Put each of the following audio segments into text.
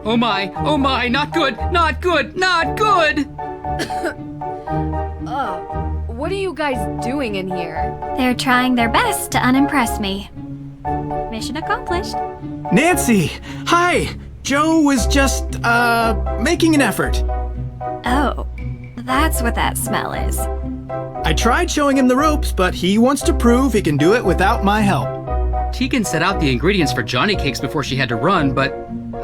Oh my, not good, not good, not good! What are you guys doing in here? They're trying their best to unimpress me. Mission accomplished. Nancy! Hi! Joe was just, making an effort. Oh, that's what that smell is. I tried showing him the ropes, but he wants to prove he can do it without my help. Tegan set out the ingredients for Johnny Cakes before she had to run, but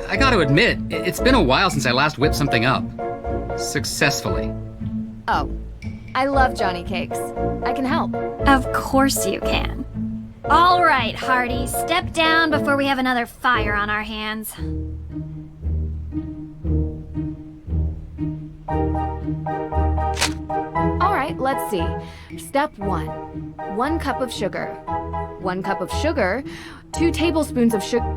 I gotta admit, it's been a while since I last whipped something up. Successfully. Oh, I love Johnny Cakes. I can help. Of course you can. All right, Hardy, step down before we have another fire on our hands. All right, let's see. Step 1. 1 cup of sugar. 1 cup of sugar, 2 tablespoons of sugar.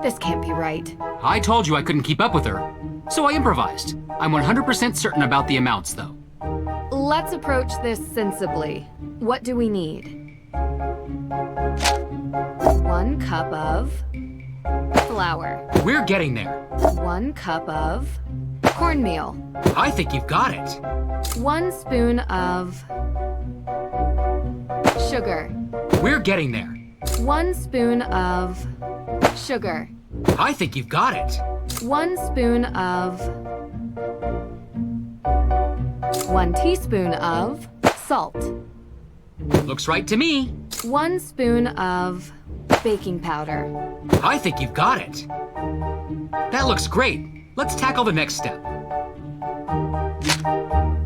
This can't be right. I told you I couldn't keep up with her, so I improvised. I'm 100% certain about the amounts, though. Let's approach this sensibly. What do we need? 1 cup of flour. We're getting there. 1 cup of cornmeal. I think you've got it. 1 spoon of sugar. We're getting there. 1 spoon of sugar. I think you've got it. 1 spoon of 1 teaspoon of salt. Looks right to me. 1 spoon of baking powder. I think you've got it. That looks great. Let's tackle the next step.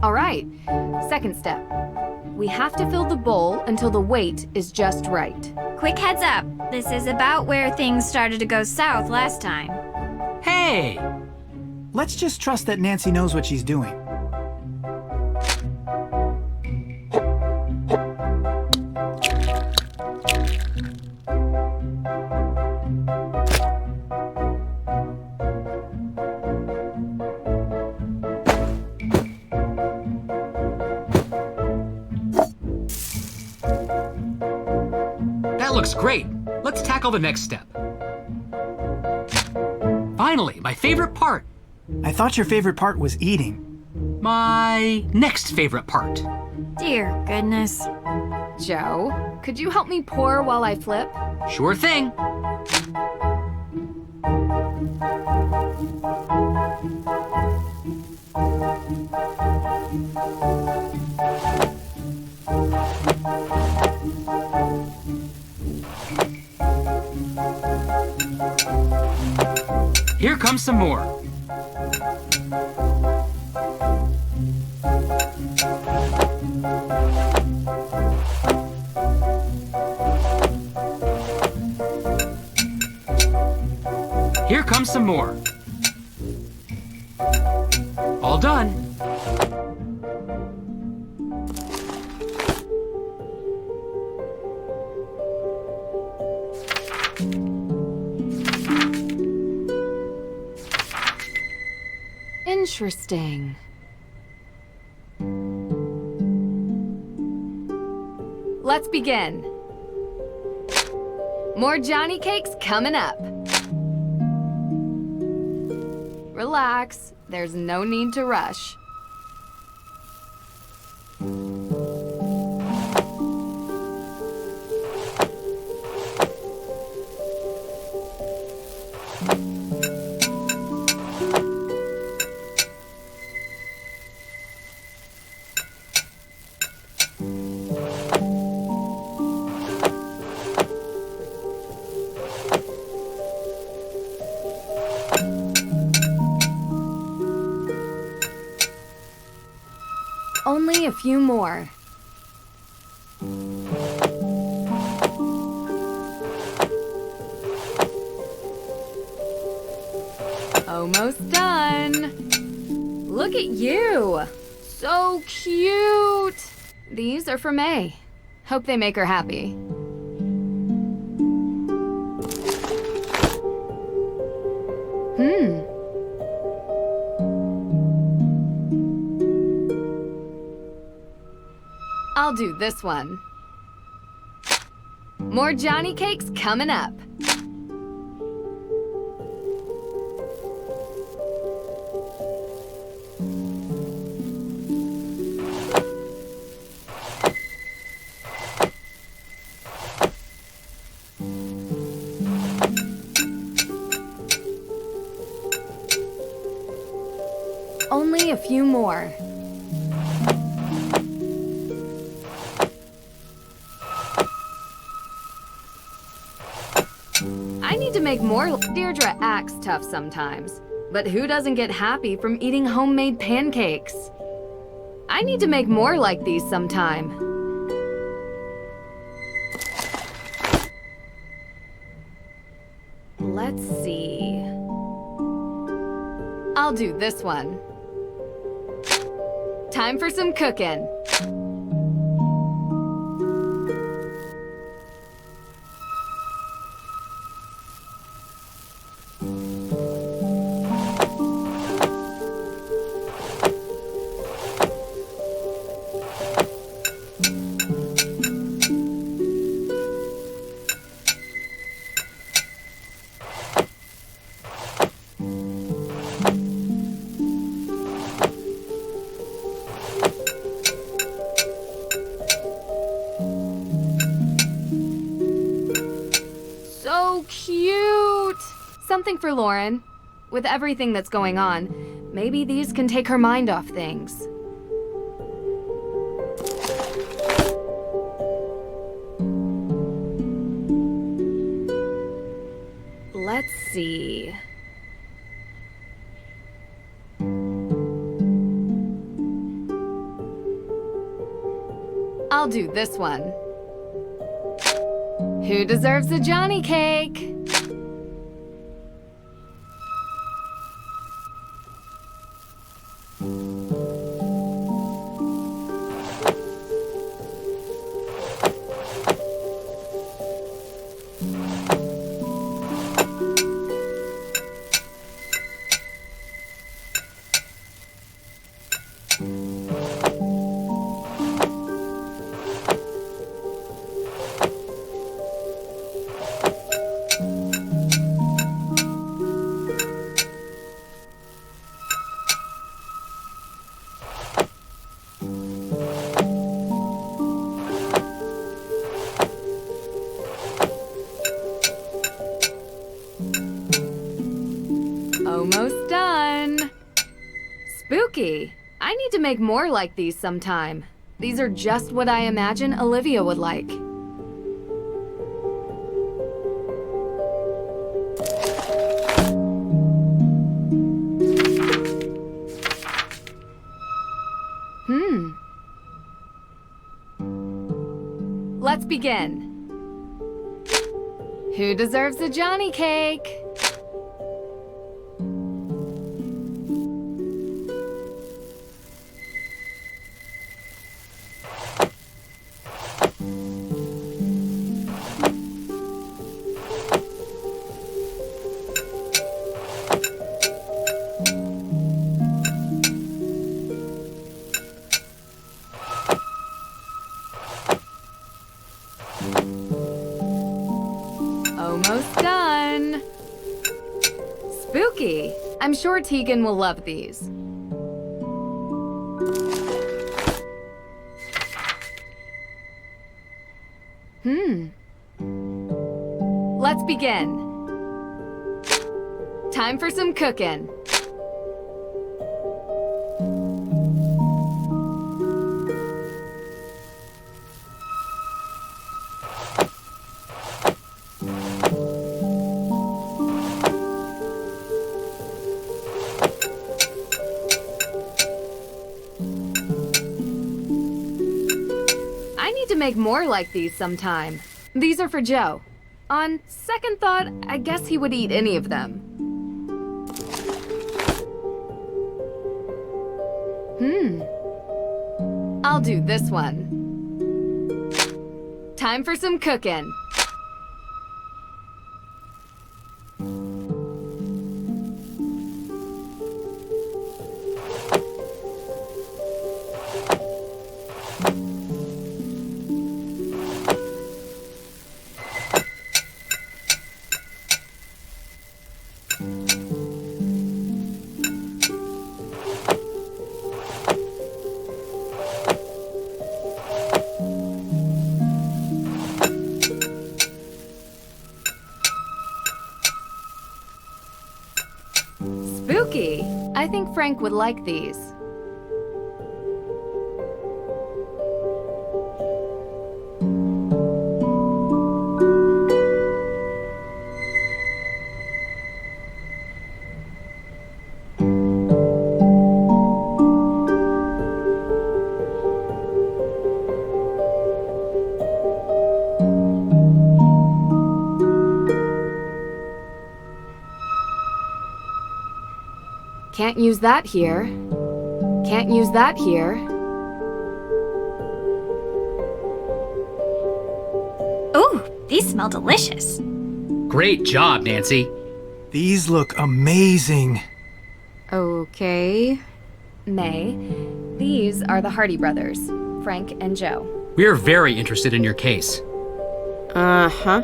All right, second step. We have to fill the bowl until the weight is just right. Quick heads up, this is about where things started to go south last time. Hey! Let's just trust that Nancy knows what she's doing. That looks great. Let's tackle the next step. Finally, my favorite part. I thought your favorite part was eating. My next favorite part. Dear goodness. Joe, could you help me pour while I flip? Sure thing. Here comes some more. Here comes some more. All done. Interesting. Let's begin. More Johnny Cakes coming up. Relax, there's no need to rush. Only a few more. Almost done. Look at you. So cute. These are for May. Hope they make her happy. I'll do this one. More Johnny Cakes coming up. few more. I need to make more. Deirdre acts tough sometimes, but who doesn't get happy from eating homemade pancakes? I need to make more like these sometime. Let's see. I'll do this one. Time for some cooking. So cute! Something for Lauren. With everything that's going on, maybe these can take her mind off things. Let's see. I'll do this one. Who deserves a Johnny cake? Almost done. Spooky. I need to make more like these sometime. These are just what I imagine Olivia would like. Let's begin. Who deserves a Johnny cake? Almost done. Spooky. I'm sure Tegan will love these. Let's begin. Time for some cooking. I need to make more like these sometime. These are for Joe. On second thought, I guess he would eat any of them. I'll do this one. Time for some cooking. Spooky. I think Frank would like these. Can't use that here. Can't use that here. Ooh, these smell delicious. Great job, Nancy. These look amazing. Okay. May, these are the Hardy brothers, Frank and Joe. We're very interested in your case. Uh-huh.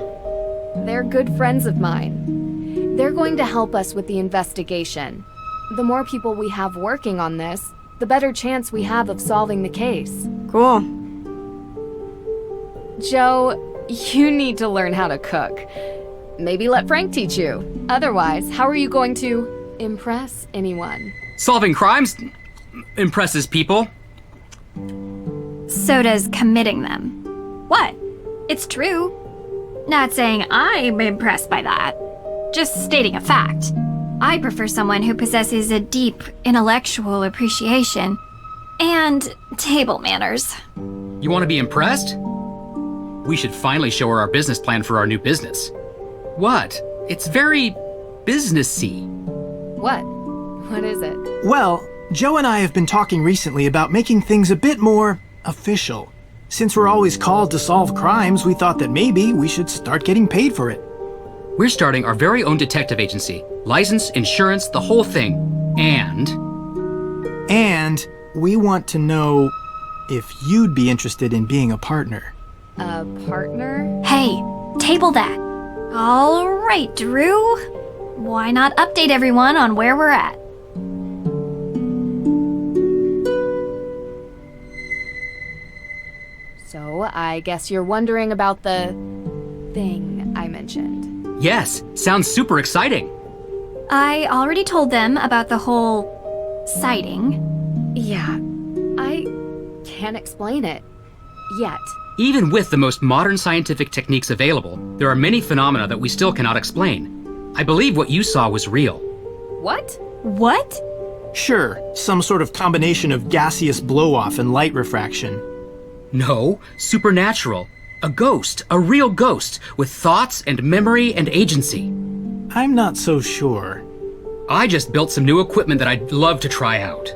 They're good friends of mine. They're going to help us with the investigation. The more people we have working on this, the better chance we have of solving the case. Cool. Joe, you need to learn how to cook. Maybe let Frank teach you. Otherwise, how are you going to impress anyone? Solving crimes impresses people. So does committing them. What? It's true. Not saying I'm impressed by that. Just stating a fact. I prefer someone who possesses a deep intellectual appreciation and table manners. You want to be impressed? We should finally show her our business plan for our new business. What? It's very businessy. What? What is it? Well, Joe and I have been talking recently about making things a bit more official. Since we're always called to solve crimes, we thought that maybe we should start getting paid for it. We're starting our very own detective agency. License, insurance, the whole thing. And And we want to know if you'd be interested in being a partner. A partner? Hey, table that. All right, Drew. Why not update everyone on where we're at? So, I guess you're wondering about the thing I mentioned. yes, sounds super exciting. I already told them about the whole sighting. Yeah, I can't explain it. Yet. Even with the most modern scientific techniques available, there are many phenomena that we still cannot explain. I believe what you saw was real. What? What? Sure, some sort of combination of gaseous blow-off and light refraction. No, supernatural. A ghost, a real ghost, with thoughts and memory and agency. I'm not so sure. I just built some new equipment that I'd love to try out.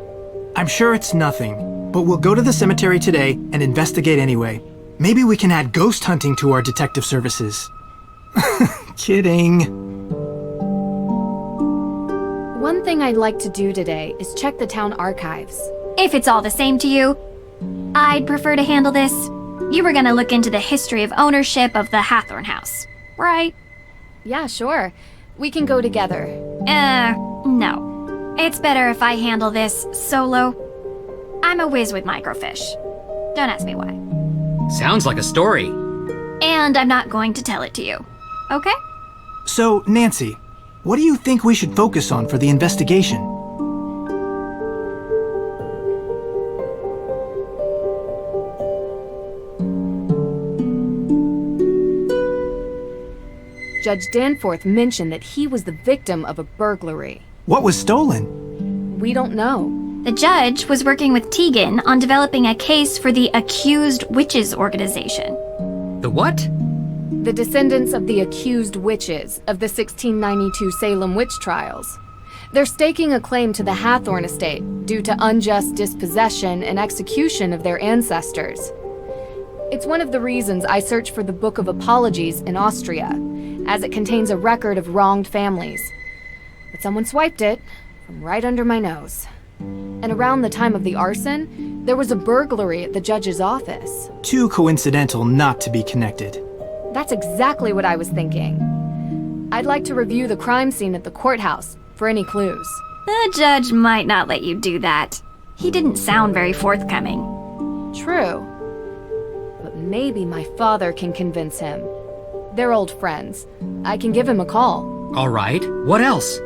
I'm sure it's nothing, but we'll go to the cemetery today and investigate anyway. Maybe we can add ghost hunting to our detective services. Kidding. One thing I'd like to do today is check the town archives. If it's all the same to you, I'd prefer to handle this. You were gonna look into the history of ownership of the Hathorn house, right? Yeah, sure. We can go together. No. It's better if I handle this solo. I'm a whiz with microfiche. Don't ask me why. Sounds like a story. And I'm not going to tell it to you. Okay? So, Nancy, what do you think we should focus on for the investigation? Judge Danforth mentioned that he was the victim of a burglary. What was stolen? We don't know. The judge was working with Tegan on developing a case for the Accused Witches organization. The what? The descendants of the accused witches of the 1692 Salem witch trials. They're staking a claim to the Hathorn estate due to unjust dispossession and execution of their ancestors. It's one of the reasons I searched for the Book of Apologies in Austria, as it contains a record of wronged families. But someone swiped it from right under my nose. And around the time of the arson, there was a burglary at the judge's office. Too coincidental not to be connected. That's exactly what I was thinking. I'd like to review the crime scene at the courthouse for any clues. The judge might not let you do that. He didn't sound very forthcoming. True. But maybe my father can convince him. They're old friends. I can give him a call. All right, what else?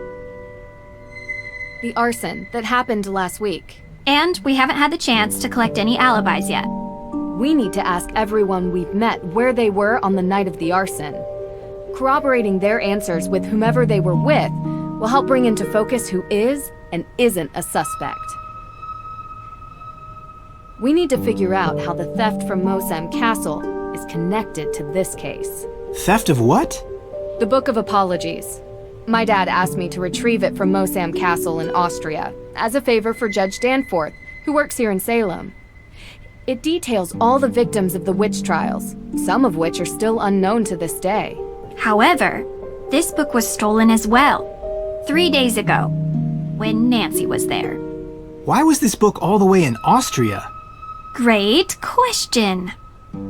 The arson that happened last week. And we haven't had the chance to collect any alibis yet. We need to ask everyone we've met where they were on the night of the arson. Corroborating their answers with whomever they were with will help bring into focus who is and isn't a suspect. We need to figure out how the theft from Mosem Castle is connected to this case. Theft of what? The Book of Apologies. My dad asked me to retrieve it from Mosam Castle in Austria, as a favor for Judge Danforth, who works here in Salem. It details all the victims of the witch trials, some of which are still unknown to this day. However, this book was stolen as well, 3 days ago, when Nancy was there. Why was this book all the way in Austria? Great question.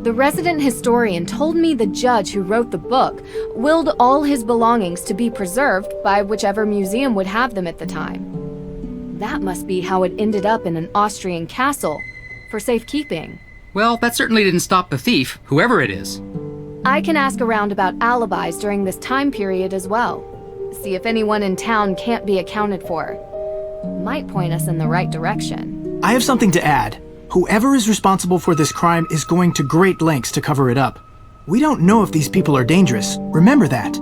The resident historian told me the judge who wrote the book willed all his belongings to be preserved by whichever museum would have them at the time. That must be how it ended up in an Austrian castle, for safekeeping. Well, that certainly didn't stop the thief, whoever it is. I can ask around about alibis during this time period as well. See if anyone in town can't be accounted for. Might point us in the right direction. I have something to add. Whoever is responsible for this crime is going to great lengths to cover it up. We don't know if these people are dangerous. Remember that.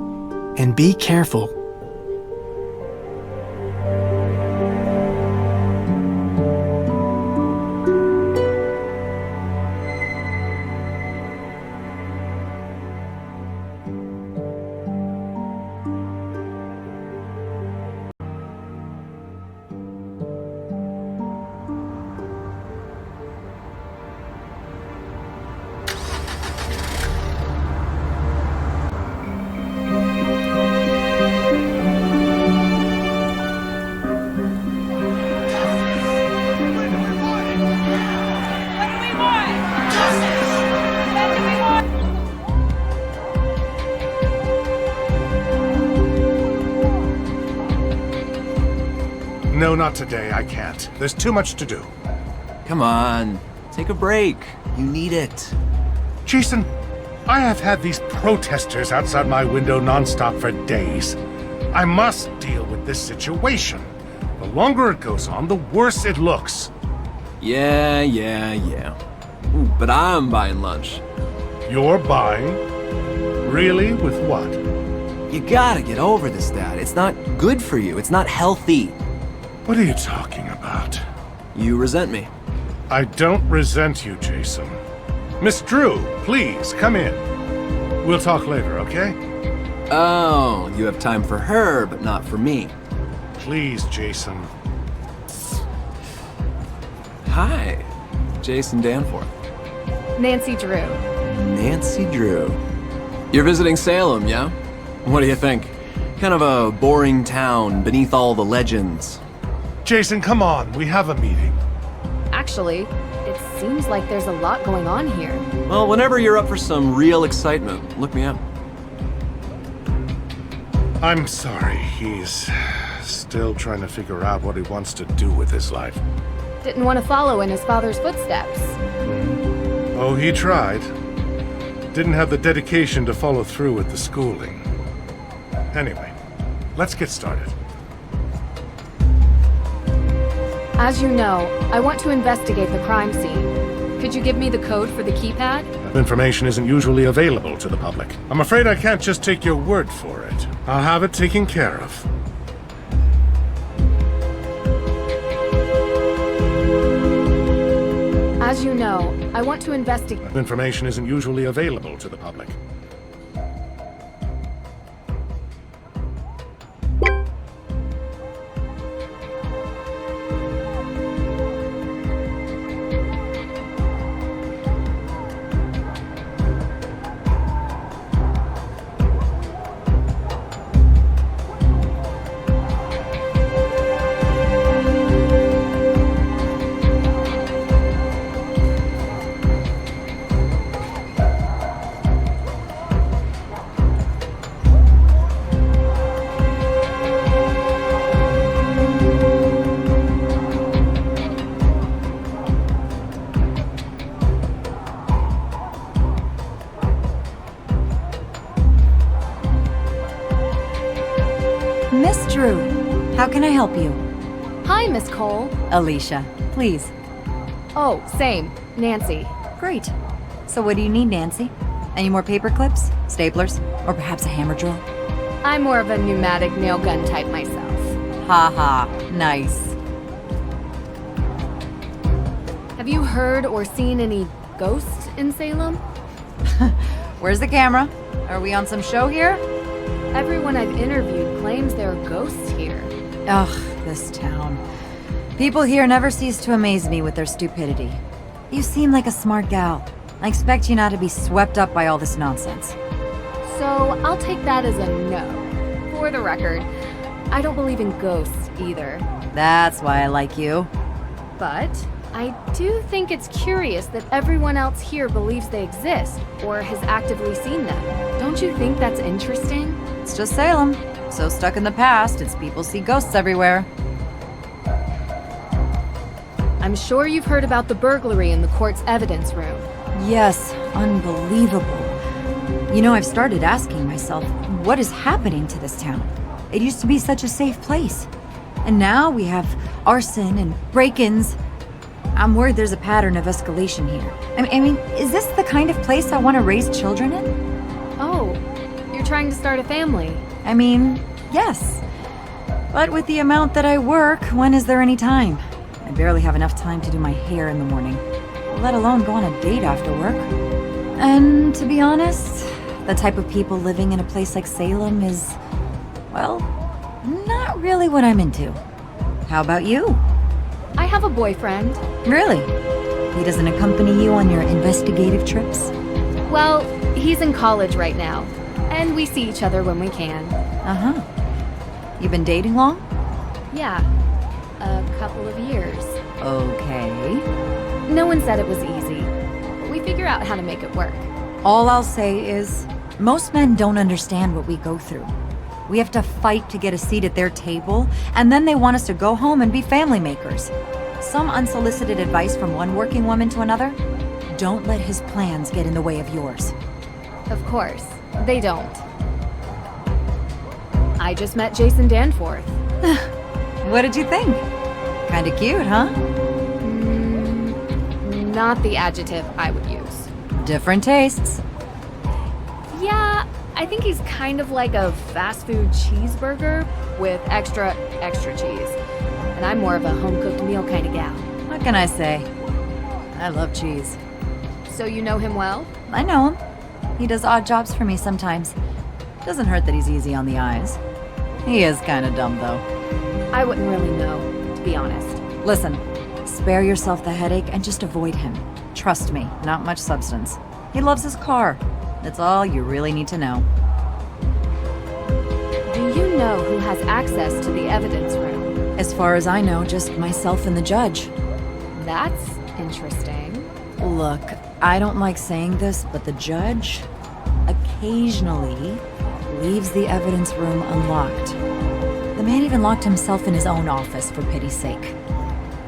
And be careful. No, not today. I can't. There's too much to do. Come on, take a break. You need it. Jason, I have had these protesters outside my window nonstop for days. I must deal with this situation. The longer it goes on, the worse it looks. Yeah. Ooh, but I'm buying lunch. You're buying? Really? With what? You gotta get over this, Dad. It's not good for you. It's not healthy. What are you talking about? You resent me. I don't resent you, Jason. Miss Drew, please, come in. We'll talk later, okay? Oh, you have time for her, but not for me. Please, Jason. Hi, Jason Danforth. Nancy Drew. Nancy Drew. You're visiting Salem, yeah? What do you think? Kind of a boring town beneath all the legends. Jason, come on. We have a meeting. Actually, it seems like there's a lot going on here. Well, whenever you're up for some real excitement, look me up. I'm sorry. He's still trying to figure out what he wants to do with his life. Didn't want to follow in his father's footsteps. Oh, he tried. Didn't have the dedication to follow through with the schooling. Anyway, let's get started. As you know, I want to investigate the crime scene. Could you give me the code for the keypad? That information isn't usually available to the public. I'm afraid I can't just take your word for it. I'll have it taken care of. As you know, I want to investigate. That information isn't usually available to the public. Miss Drew, how can I help you? Hi, Miss Cole. Alicia, please. Oh, same. Nancy. Great. So what do you need, Nancy? Any more paper clips, staplers, or perhaps a hammer drill? I'm more of a pneumatic nail gun type myself. Ha ha, nice. Have you heard or seen any ghosts in Salem? Where's the camera? Are we on some show here? Everyone I've interviewed claims there are ghosts here. Ugh, this town. People here never cease to amaze me with their stupidity. You seem like a smart gal. I expect you not to be swept up by all this nonsense. So I'll take that as a no. For the record, I don't believe in ghosts either. That's why I like you. But I do think it's curious that everyone else here believes they exist or has actively seen them. Don't you think that's interesting? It's just Salem. So stuck in the past, its people see ghosts everywhere. I'm sure you've heard about the burglary in the court's evidence room. Yes, unbelievable. You know, I've started asking myself, what is happening to this town? It used to be such a safe place. And now we have arson and break-ins. I'm worried there's a pattern of escalation here. I mean, is this the kind of place I want to raise children in? Oh, you're trying to start a family. I mean, yes. But with the amount that I work, when is there any time? I barely have enough time to do my hair in the morning, let alone go on a date after work. And to be honest, the type of people living in a place like Salem is, well, not really what I'm into. How about you? I have a boyfriend. Really? He doesn't accompany you on your investigative trips? Well, he's in college right now, and we see each other when we can. Uh-huh. You've been dating long? Yeah, a couple of years. Okay. No one said it was easy. We figure out how to make it work. All I'll say is, most men don't understand what we go through. We have to fight to get a seat at their table, and then they want us to go home and be family makers. Some unsolicited advice from one working woman to another? Don't let his plans get in the way of yours. Of course, they don't. I just met Jason Danforth. What did you think? Kinda cute, huh? Not the adjective I would use. Different tastes. Yeah, I think he's kind of like a fast food cheeseburger with extra cheese. And I'm more of a home-cooked meal kind of gal. What can I say? I love cheese. So you know him well? I know him. He does odd jobs for me sometimes. Doesn't hurt that he's easy on the eyes. He is kinda dumb, though. I wouldn't really know, to be honest. Listen, spare yourself the headache and just avoid him. Trust me, not much substance. He loves his car. That's all you really need to know. Do you know who has access to the evidence room? As far as I know, just myself and the judge. That's interesting. Look, I don't like saying this, but the judge occasionally leaves the evidence room unlocked. The man even locked himself in his own office, for pity's sake.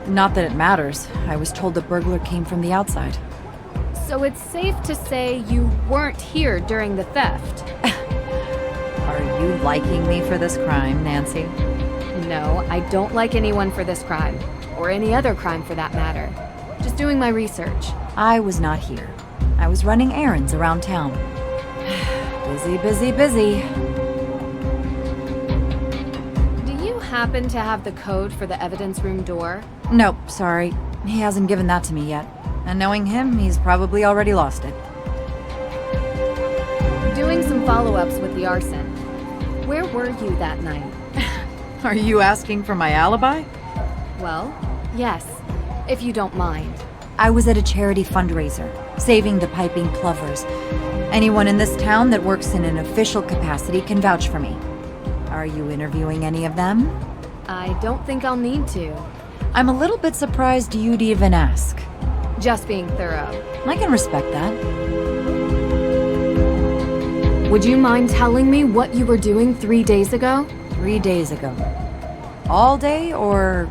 Not that it matters. I was told the burglar came from the outside. So it's safe to say you weren't here during the theft? Are you liking me for this crime, Nancy? No, I don't like anyone for this crime. Or any other crime for that matter. Just doing my research. I was not here. I was running errands around town. Busy, busy, busy. Do you happen to have the code for the evidence room door? Nope, sorry. He hasn't given that to me yet. And knowing him, he's probably already lost it. Doing some follow-ups with the arson. Where were you that night? Are you asking for my alibi? Well, yes, if you don't mind. I was at a charity fundraiser, saving the piping plovers. Anyone in this town that works in an official capacity can vouch for me. Are you interviewing any of them? I don't think I'll need to. I'm a little bit surprised you'd even ask. Just being thorough. I can respect that. Would you mind telling me what you were doing 3 days ago? 3 days ago. All day, or...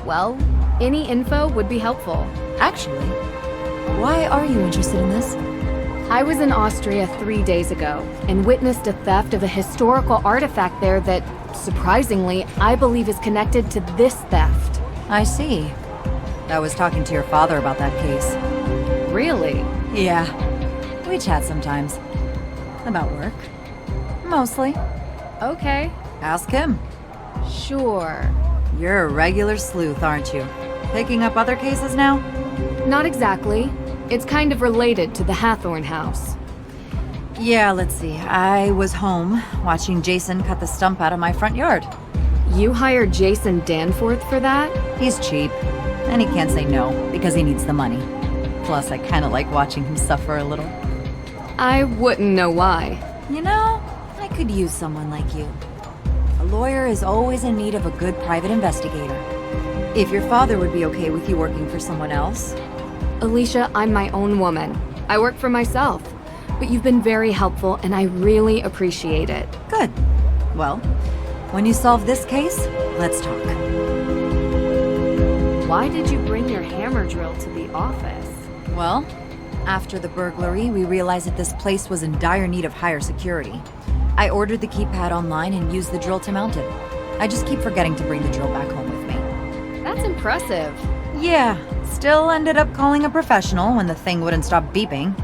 Well, any info would be helpful. Actually, why are you interested in this? I was in Austria 3 days ago and witnessed a theft of a historical artifact there that, surprisingly, I believe is connected to this theft. I see. I was talking to your father about that case. Really? Yeah. We chat sometimes. About work. Mostly. Okay. Ask him. Sure. You're a regular sleuth, aren't you? Picking up other cases now? Not exactly. It's kind of related to the Hathorn house. Yeah, let's see. I was home watching Jason cut the stump out of my front yard. You hired Jason Danforth for that? He's cheap, and he can't say no because he needs the money. Plus, I kind of like watching him suffer a little. I wouldn't know why. You know, I could use someone like you. A lawyer is always in need of a good private investigator. If your father would be okay with you working for someone else. Alicia, I'm my own woman. I work for myself. But you've been very helpful, and I really appreciate it. Good. Well, when you solve this case, let's talk. Why did you bring your hammer drill to the office? Well, after the burglary, we realized that this place was in dire need of higher security. I ordered the keypad online and used the drill to mount it. I just keep forgetting to bring the drill back home with me. That's impressive. Yeah, still ended up calling a professional when the thing wouldn't stop beeping.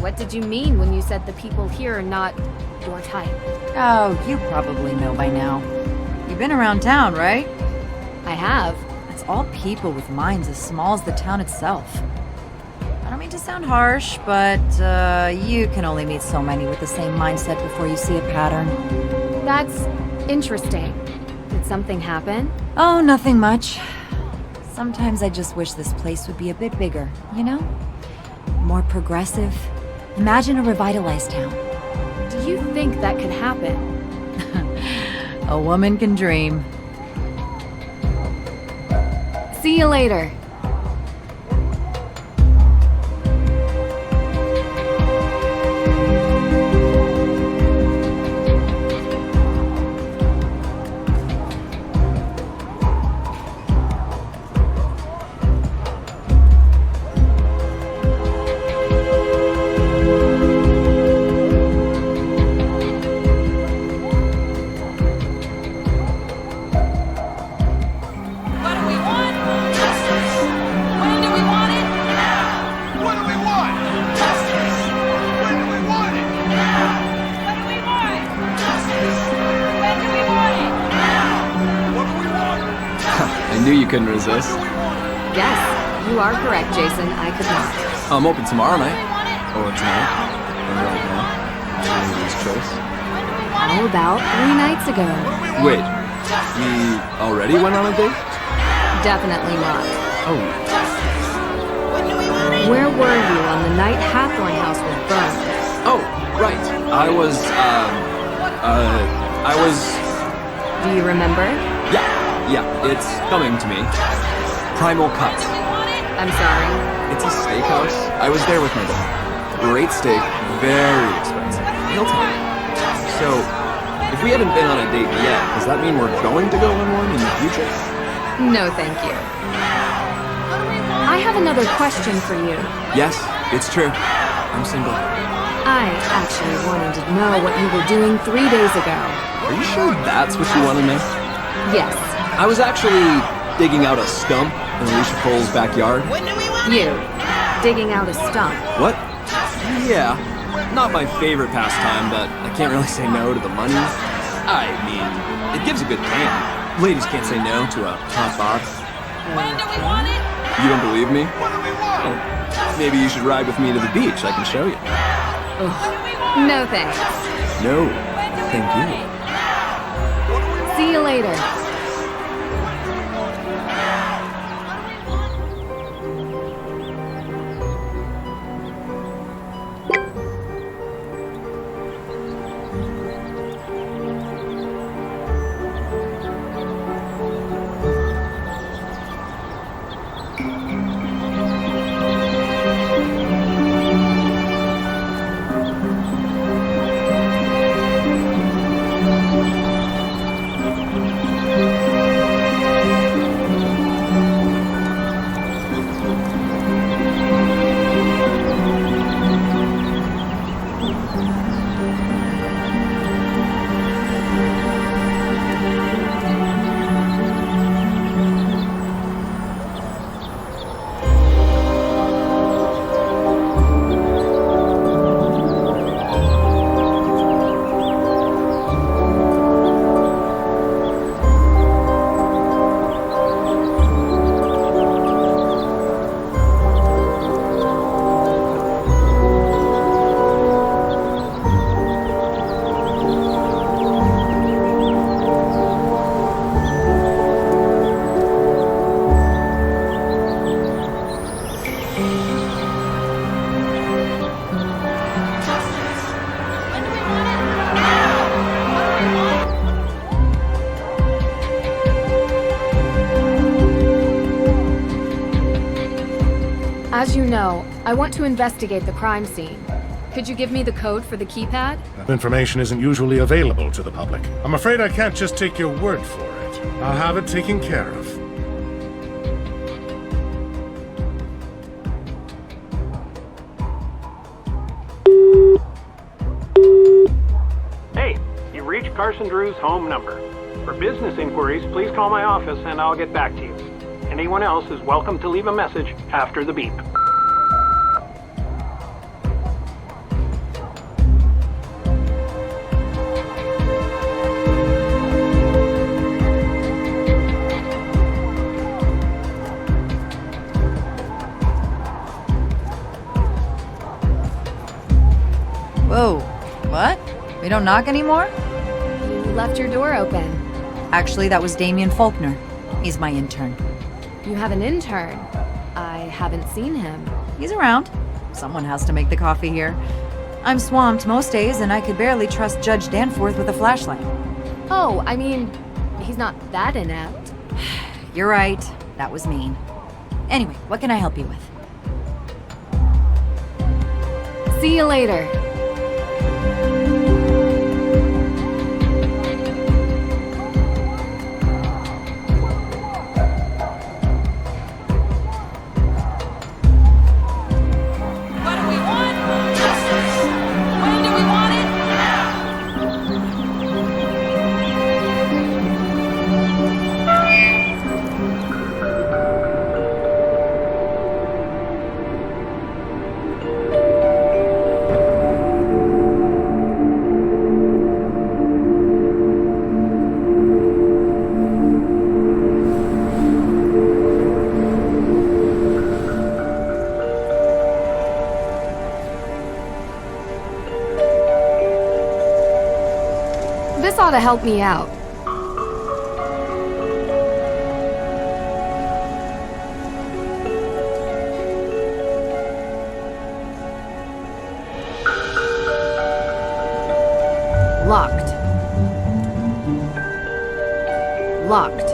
What did you mean when you said the people here are not your type? Oh, you probably know by now. You've been around town, right? I have. It's all people with minds as small as the town itself. I don't mean to sound harsh, but you can only meet so many with the same mindset before you see a pattern. That's interesting. Did something happen? Oh, nothing much. Sometimes I just wish this place would be a bit bigger, you know? More progressive. Imagine a revitalized town. Do you think that could happen? A woman can dream. See you later. I knew you couldn't resist. Yes, you are correct, Jason. I could not. I'm open tomorrow night. Or tonight. Or right now. Anybody's choice. How about 3 nights ago? Wait, we already went on a date? Definitely not. Oh, Where were you on the night Hathorn House was burned? oh, right. I was. Do you remember? Yeah, it's coming to me. Primal Cut. I'm sorry. It's a steakhouse. I was there with my dad. Great steak, very expensive. He'll tell you. So, if we haven't been on a date yet, does that mean we're going to go on one in the future? No, thank you. I have another question for you. Yes, it's true. I'm single. I actually wanted to know what you were doing 3 days ago. Are you sure that's what you want to know? Yes, I was actually digging out a stump in Alicia Cole's backyard. you. Digging out a stump. What? Yeah, not my favorite pastime, but I can't really say no to the money. I mean, it gives a good tan. Ladies can't say no to a hot bod. You don't believe me? Oh, maybe you should ride with me to the beach. I can show you. No thanks. No, thank you. See you later. I want to investigate the crime scene. Could you give me the code for the keypad? That information isn't usually available to the public. I'm afraid I can't just take your word for it. I'll have it taken care of. Hey, you've reached Carson Drew's home number. For business inquiries, please call my office and I'll get back to you. Anyone else is welcome to leave a message after the beep. Whoa, what? We don't knock anymore? You left your door open. Actually, that was Damien Faulkner. He's my intern. You have an intern. I haven't seen him. He's around. Someone has to make the coffee here. I'm swamped most days, and I could barely trust Judge Danforth with a flashlight. Oh, I mean, he's not that inept. You're right. That was mean. Anyway, what can I help you with? See you later. This ought to help me out. Locked. Locked.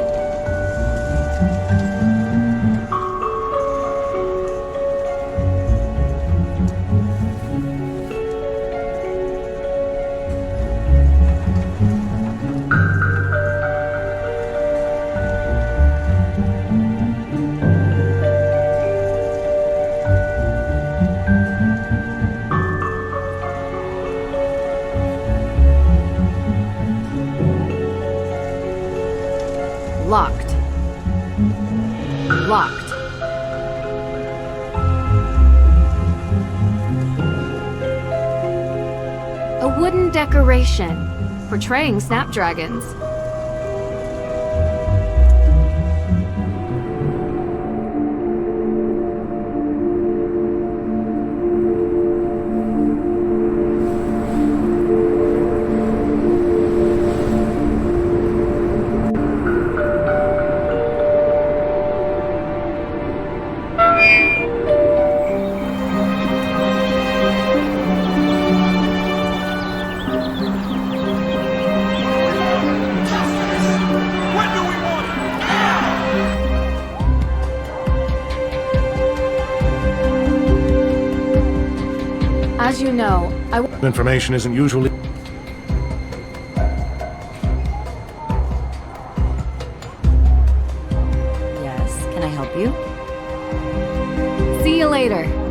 Locked. Locked. A wooden decoration portraying snapdragons. As you know, Information isn't usually... Yes, can I help you? See you later.